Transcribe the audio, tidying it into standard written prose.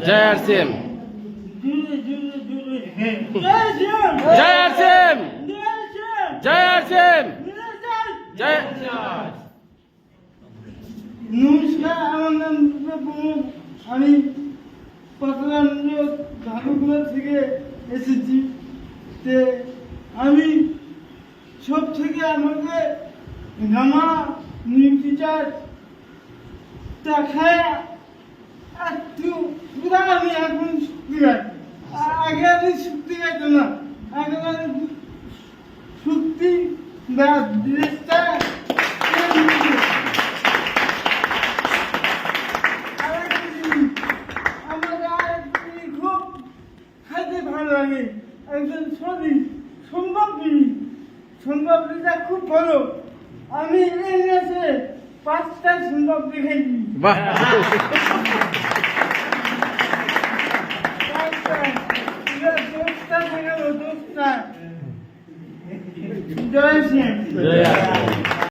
জয় RCM জয় RCM জয় RCM জয় নমস্কার, আমার নাম প্রমোদ। আমি পাতলান্ড ধানুগুলো থেকে এসেছি। আমি সব থেকে আমাকে গামা নিউট্রিচার খায় একটু পুরা আমি এখন শক্তি পাই। আগে আমি শক্তি পাইতাম না, আগে আমি শক্তি বা ড্রেসটা খুব খাইতে ভালো লাগে। একজন সম্ভবটা খুব ভালো। আমি এই মাসে 5টা সম্ভব দেখেছি। বাহ জয় শ্রী জয় আরসিএম